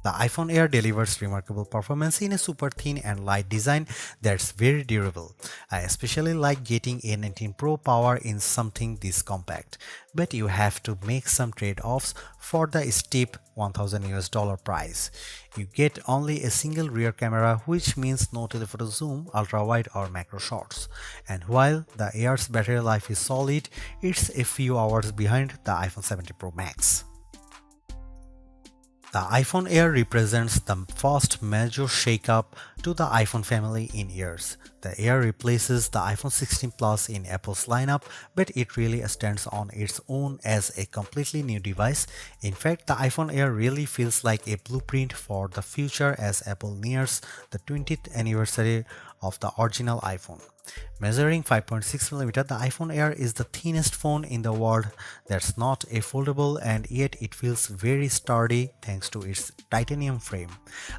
The iPhone Air delivers remarkable performance in a super thin and light design that's very durable. I especially like getting A19 Pro power in something this compact, but you have to make some trade-offs for the steep $1,000 price. You get only a single rear camera, which means no telephoto zoom, ultra-wide or macro shots. And while the Air's battery life is solid, it's a few hours behind the iPhone 17 Pro Max. The iPhone Air represents the first major shakeup to the iPhone family in years. The Air replaces the iPhone 16 Plus in Apple's lineup, but it really stands on its own as a completely new device. In fact, the iPhone Air really feels like a blueprint for the future as Apple nears the 20th anniversary of the original iPhone. Measuring 5.6mm, the iPhone Air is the thinnest phone in the world that's not a foldable, and yet it feels very sturdy thanks to its titanium frame.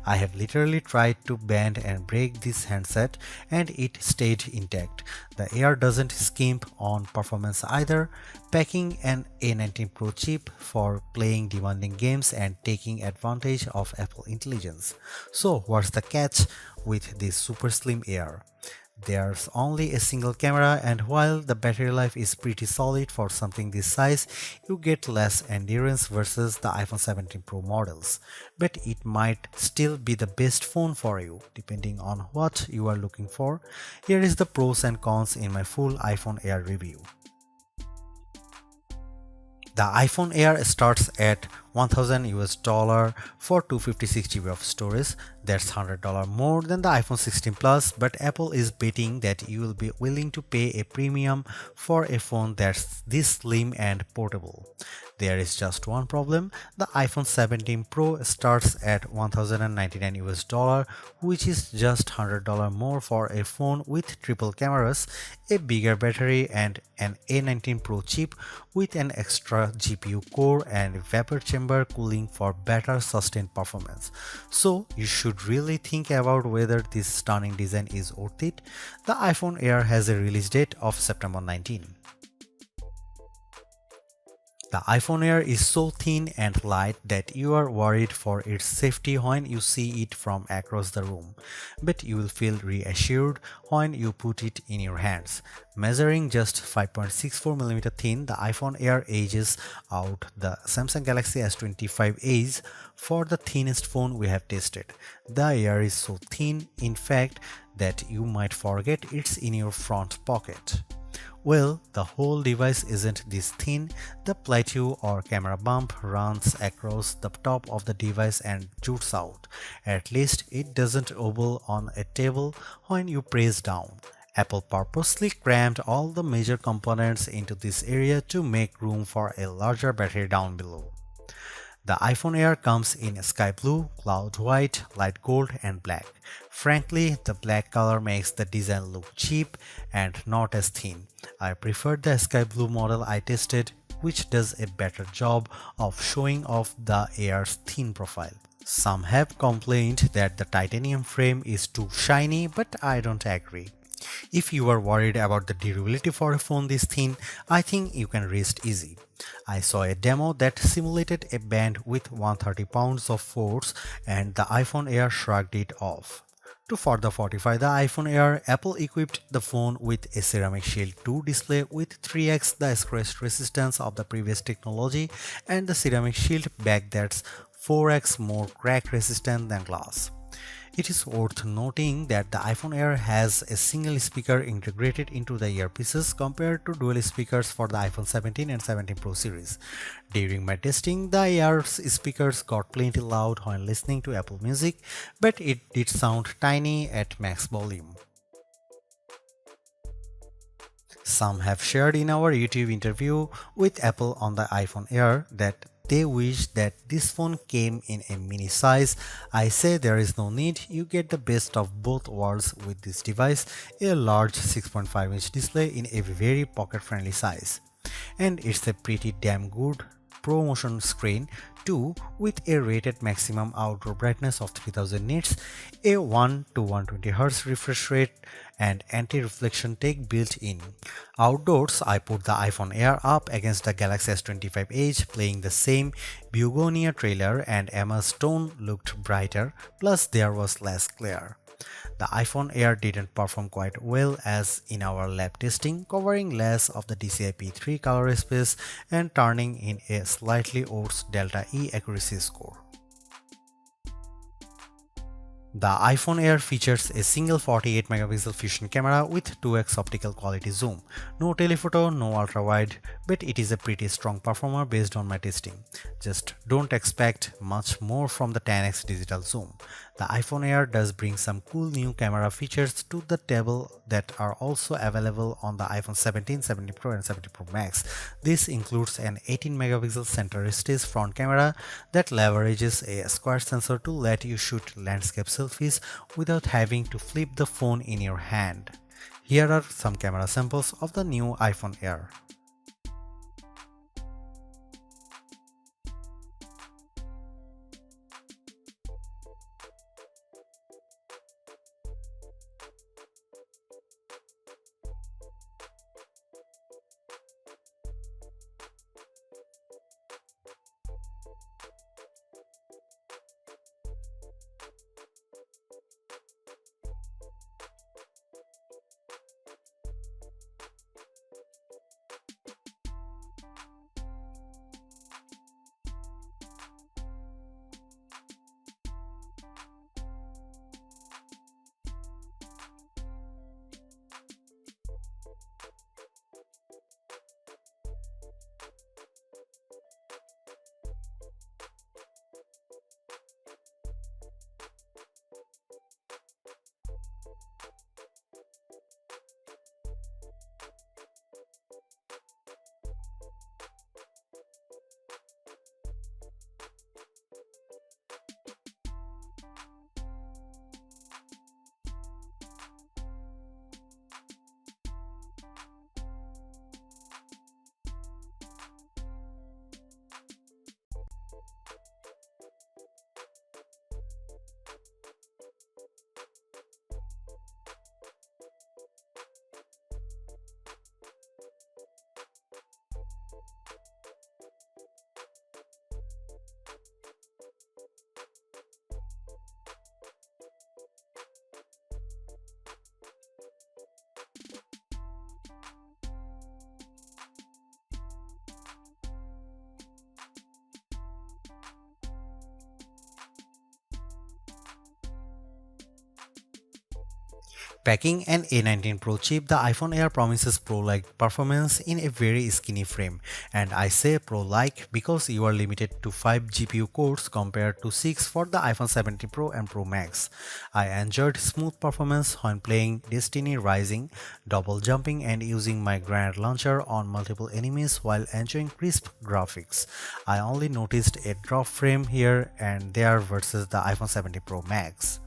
I have literally tried to bend and break this handset and it stayed intact. The Air doesn't skimp on performance either, packing an A19 Pro chip for playing demanding games and taking advantage of Apple intelligence. So what's the catch with this super slim Air? There's only a single camera, and while the battery life is pretty solid for something this size, you get less endurance versus the iPhone 17 Pro models. But it might still be the best phone for you, depending on what you are looking for. Here is the pros and cons in my full iPhone Air review. The iPhone Air starts at $1,000 for 256 GB of storage. That's $100 more than the iPhone 16 Plus, but Apple is betting that you will be willing to pay a premium for a phone that's this slim and portable. There is just one problem. The iPhone 17 Pro starts at $1,099, which is just $100 more for a phone with triple cameras, a bigger battery, and an A19 Pro chip with an extra GPU core and vapor chamber cooling for better sustained performance. So you should really think about whether this stunning design is worth it. The iPhone Air has a release date of September 19. The iPhone Air is so thin and light that you are worried for its safety when you see it from across the room, but you will feel reassured when you put it in your hands. Measuring just 5.64mm thin, the iPhone Air edges out the Samsung Galaxy S25 Edge for the thinnest phone we have tested. The Air is so thin, in fact, that you might forget it's in your front pocket. Well, the whole device isn't this thin. The plateau or camera bump runs across the top of the device and jutes out. At least it doesn't wobble on a table when you press down. Apple purposely crammed all the major components into this area to make room for a larger battery down below. The iPhone Air comes in sky blue, cloud white, light gold, and black. Frankly, the black color makes the design look cheap and not as thin. I prefer the sky blue model I tested, which does a better job of showing off the Air's thin profile. Some have complained that the titanium frame is too shiny, but I don't agree. If you are worried about the durability for a phone this thin, I think you can rest easy. I saw a demo that simulated a band with 130 pounds of force, and the iPhone Air shrugged it off. To further fortify the iPhone Air, Apple equipped the phone with a Ceramic Shield 2 display with 3x the scratch resistance of the previous technology and the Ceramic Shield back that's 4x more crack resistant than glass. It is worth noting that the iPhone Air has a single speaker integrated into the earpieces compared to dual speakers for the iPhone 17 and 17 Pro series. During my testing, the Air's speakers got plenty loud when listening to Apple Music, but it did sound tiny at max volume. Some have shared in our YouTube interview with Apple on the iPhone Air that they wish that this phone came in a mini size. I say there is no need, you get the best of both worlds with this device, a large 6.5-inch display in a very pocket-friendly size. And it's a pretty damn good ProMotion screen 2 with a rated maximum outdoor brightness of 3000 nits, a 1 to 120Hz refresh rate, and anti-reflection tech built in. Outdoors, I put the iPhone Air up against the Galaxy S25 Edge, playing the same Begonia trailer, and Emma's tone looked brighter, plus there was less glare. The iPhone Air didn't perform quite well as in our lab testing, covering less of the DCI-P3 color space and turning in a slightly worse Delta E accuracy score. The iPhone Air features a single 48 megapixel fusion camera with 2x optical quality zoom. No telephoto, no ultra-wide, but it is a pretty strong performer based on my testing. Just don't expect much more from the 10x digital zoom. The iPhone Air does bring some cool new camera features to the table that are also available on the iPhone 17, 17 Pro and 17 Pro Max. This includes an 18 megapixel center stage front camera that leverages a square sensor to let you shoot landscape selfies without having to flip the phone in your hand. Here are some camera samples of the new iPhone Air. Packing an A19 Pro chip, the iPhone Air promises Pro-like performance in a very skinny frame, and I say Pro-like because you are limited to 5 GPU cores compared to 6 for the iPhone 17 Pro and Pro Max. I enjoyed smooth performance when playing Destiny Rising, double jumping and using my grenade launcher on multiple enemies while enjoying crisp graphics. I only noticed a drop frame here and there versus the iPhone 17 Pro Max.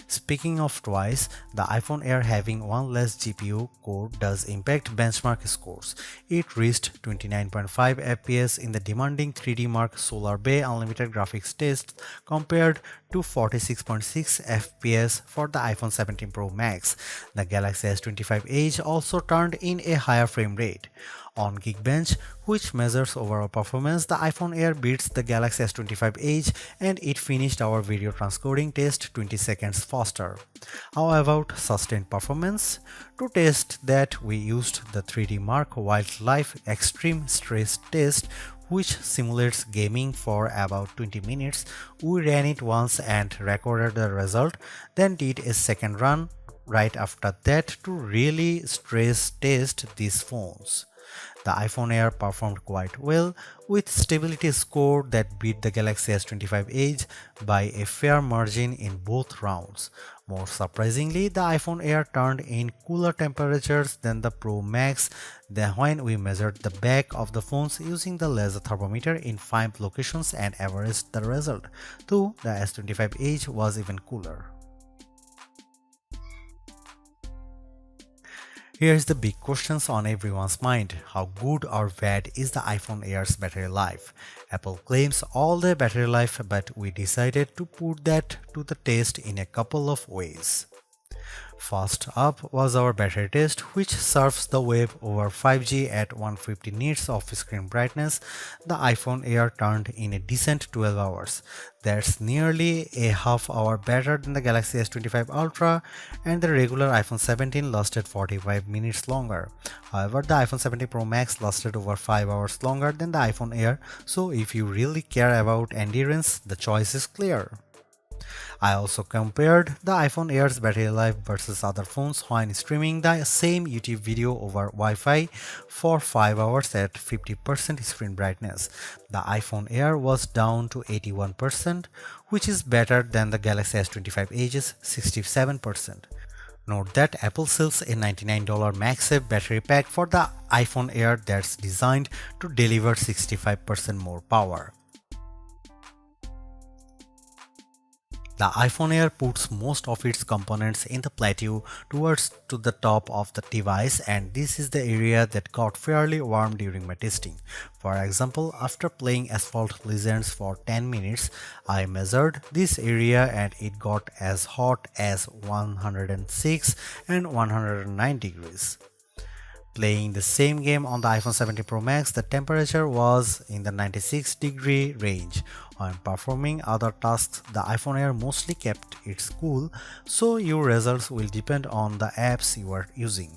Speaking of twice, the iPhone Air having one less GPU core does impact benchmark scores. It reached 29.5 FPS in the demanding 3D Mark Solar Bay Unlimited graphics test compared to 46.6 FPS for the iPhone 17 Pro Max. The Galaxy S25 Edge also turned in a higher frame rate. On Geekbench, which measures overall performance, the iPhone Air beats the Galaxy S25 Edge and it finished our video transcoding test 20 seconds faster. How about sustained performance? To test that, we used the 3D Mark Wildlife Extreme Stress Test, which simulates gaming for about 20 minutes. We ran it once and recorded the result, then did a second run right after that to really stress test these phones. The iPhone Air performed quite well, with stability score that beat the Galaxy S25 Edge by a fair margin in both rounds. More surprisingly, the iPhone Air turned in cooler temperatures than the Pro Max when we measured the back of the phones using the laser thermometer in 5 locations and averaged the result, though the S25 Edge was even cooler. Here's the big questions on everyone's mind. How good or bad is the iPhone Air's battery life? Apple claims all-day battery life, but we decided to put that to the test in a couple of ways. First up was our battery test, which surfs the web over 5G at 150 nits of screen brightness. The iPhone Air turned in a decent 12 hours. That's nearly a half hour better than the Galaxy S25 Ultra, and the regular iPhone 17 lasted 45 minutes longer. However, the iPhone 17 Pro Max lasted over 5 hours longer than the iPhone Air, so if you really care about endurance, the choice is clear. I also compared the iPhone Air's battery life versus other phones when streaming the same YouTube video over Wi-Fi for 5 hours at 50% screen brightness. The iPhone Air was down to 81%, which is better than the Galaxy S25 Edge's 67%. Note that Apple sells a $99 MagSafe Battery Pack for the iPhone Air that's designed to deliver 65% more power. The iPhone Air puts most of its components in the plateau towards to the top of the device, and this is the area that got fairly warm during my testing. For example, after playing Asphalt Legends for 10 minutes, I measured this area and it got as hot as 106 and 109 degrees. Playing the same game on the iPhone 17 Pro Max, the temperature was in the 96-degree range. When performing other tasks, the iPhone Air mostly kept it cool, so your results will depend on the apps you are using.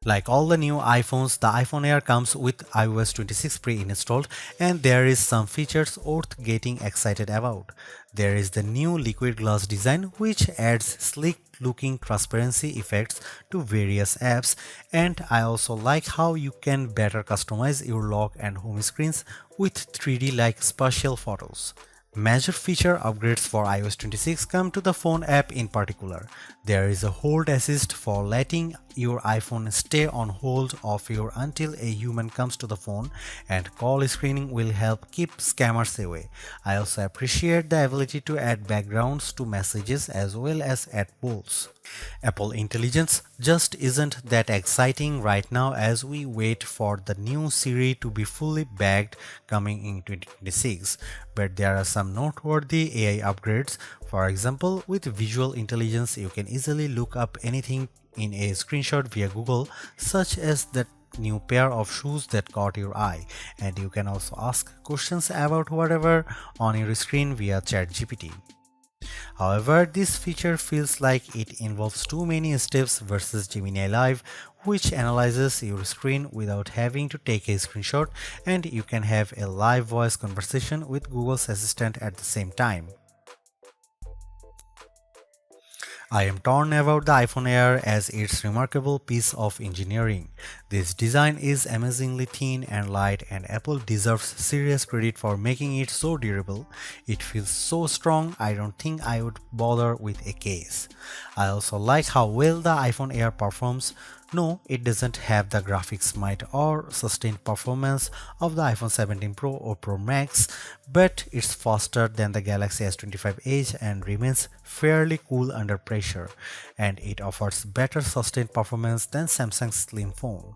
Like all the new iPhones, the iPhone Air comes with iOS 26 pre-installed, and there is some features worth getting excited about. There is the new liquid glass design, which adds sleek looking transparency effects to various apps, and I also like how you can better customize your lock and home screens with 3D like spatial photos. Major feature upgrades for iOS 26 come to the phone app in particular. There is a hold assist for letting your iPhone stay on hold of you until a human comes to the phone, and call screening will help keep scammers away. I also appreciate the ability to add backgrounds to messages as well as add polls. Apple Intelligence just isn't that exciting right now as we wait for the new Siri to be fully bagged coming in 2026, but there are some noteworthy AI upgrades. For example, with visual intelligence, you can easily look up anything in a screenshot via Google, such as that new pair of shoes that caught your eye, and you can also ask questions about whatever on your screen via ChatGPT. However, this feature feels like it involves too many steps versus Gemini Live, which analyzes your screen without having to take a screenshot, and you can have a live voice conversation with Google's Assistant at the same time. I am torn about the iPhone Air as its remarkable piece of engineering. This design is amazingly thin and light, and Apple deserves serious credit for making it so durable. It feels so strong, I don't think I would bother with a case. I also like how well the iPhone Air performs. No, it doesn't have the graphics might or sustained performance of the iPhone 17 Pro or Pro Max, but it's faster than the Galaxy S25 Edge and remains fairly cool under pressure, and it offers better sustained performance than Samsung's slim phone.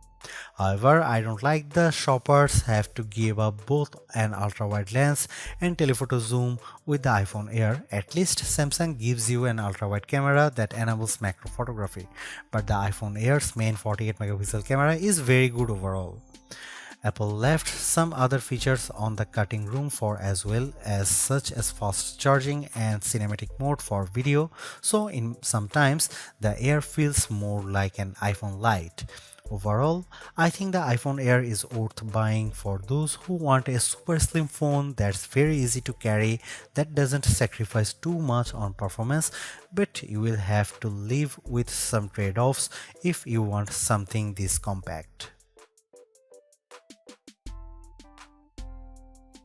However, I don't like the shoppers have to give up both an ultra-wide lens and telephoto zoom with the iPhone Air. At least Samsung gives you an ultra-wide camera that enables macro photography, but the iPhone Air's main 48 megapixel camera is very good overall. Apple left some other features on the cutting room floor as well, as such as fast charging and cinematic mode for video, so in sometimes the Air feels more like an iPhone Lite. Overall, I think the iPhone Air is worth buying for those who want a super slim phone that's very easy to carry, that doesn't sacrifice too much on performance, but you will have to live with some trade-offs if you want something this compact.